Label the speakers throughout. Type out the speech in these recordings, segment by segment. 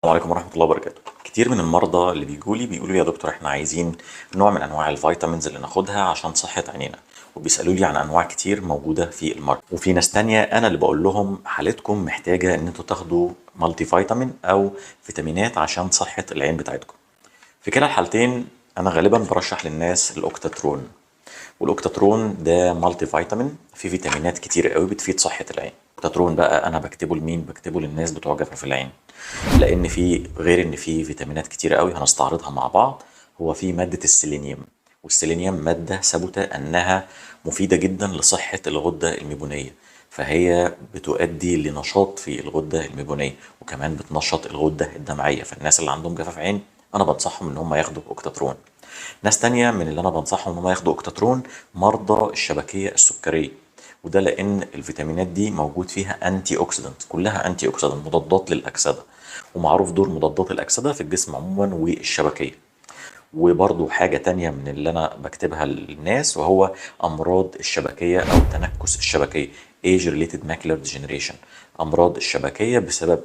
Speaker 1: السلام عليكم ورحمة الله وبركاته. كتير من المرضى اللي بيقولوا لي يا دكتور احنا عايزين نوع من انواع الفيتامينز اللي ناخدها عشان صحة عينينا، وبيسألوا لي عن انواع كتير موجودة في الماركت، وفي ناس تانية انا اللي بقول لهم حالتكم محتاجة ان انتوا تاخدوا مالتي فيتامين او فيتامينات عشان صحة العين بتاعتكم. في كلا الحالتين انا غالبا برشح للناس الاوكتاترون، والاوكتاترون ده مالتي فيتامين فيه فيتامينات كتير قوي بتفيد صحة العين. الاوكتاترون بقى انا بكتبه لمين؟ بكتبه للناس بتوع جفاف العين، لان في غير ان في فيتامينات كتيره قوي هنستعرضها مع بعض. هو في ماده السيلينيوم، والسيلينيوم ماده ثبت انها مفيده جدا لصحه الغده الميبونيه، فهي بتؤدي لنشاط في الغده الميبونيه، وكمان بتنشط الغده الدمعيه. فالناس اللي عندهم جفاف عين انا بنصحهم ان هم ياخدوا اوكتاترون. ناس تانية من اللي انا بنصحهم ان هم ياخدوا اوكتاترون مرضى الشبكيه السكريه، وده لان الفيتامينات دي موجود فيها انتي اوكسيدنت، كلها انتي اوكسيدنت مضادات للاكسده، ومعروف دور مضادات الاكسده في الجسم عموما والشبكيه. وبرضو حاجة تانية من اللي أنا بكتبها للناس وهو أمراض الشبكية أو تنكس الشبكية Age Related Macular Degeneration، أمراض الشبكية بسبب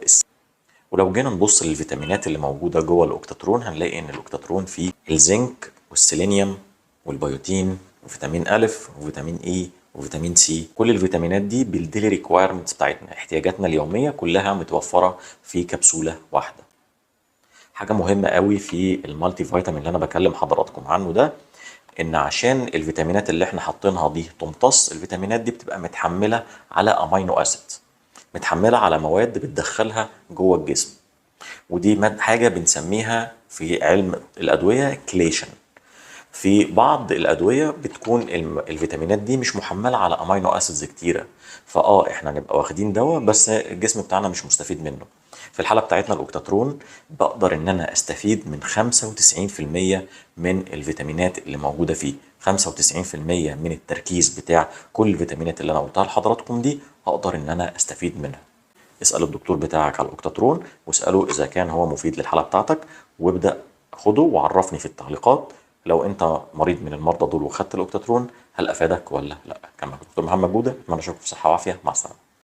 Speaker 1: ولو جينا نبص للفيتامينات اللي موجودة جوه الأوكتاترون هنلاقي إن الأوكتاترون فيه الزنك والسيلينيوم والبيوتين وفيتامين أ وفيتامين إي وفيتامين سي. كل الفيتامينات دي بالديلي ريكوايرمنتس بتاعتنا، احتياجاتنا اليومية كلها متوفرة في كبسولة واحدة. حاجة مهمة قوي في المالتي فيتامين اللي أنا بكلم حضراتكم عنه ده، إن عشان الفيتامينات اللي إحنا حاطينها دي تمتص، الفيتامينات دي بتبقى متحملة على أمينو أسيد، متحملة على مواد بتدخلها جوه الجسم، ودي حاجة بنسميها في علم الأدوية كليشن. في بعض الأدوية بتكون الفيتامينات دي مش محملة على أمينو أسيدز كتيرة، احنا نبقى واخدين دواء بس الجسم بتاعنا مش مستفيد منه. في الحالة بتاعتنا الأوكتاترون بقدر إن أنا أستفيد من 95% من الفيتامينات اللي موجودة فيه. 95% من التركيز بتاع كل الفيتامينات اللي أنا قلتها لحضراتكم دي أقدر إن أنا أستفيد منها. اسأل الدكتور بتاعك على الأوكتاترون واسأله إذا كان هو مفيد للحالة بتاعتك، وابدأ خده وعرفني في التعليقات لو أنت مريض من المرضى دول وخدت الأوكتاترون هل أفادك ولا لا. كان معاك دكتور محمد جودة، أتمنى أشوفك في صحة وعافية. مع السلامة.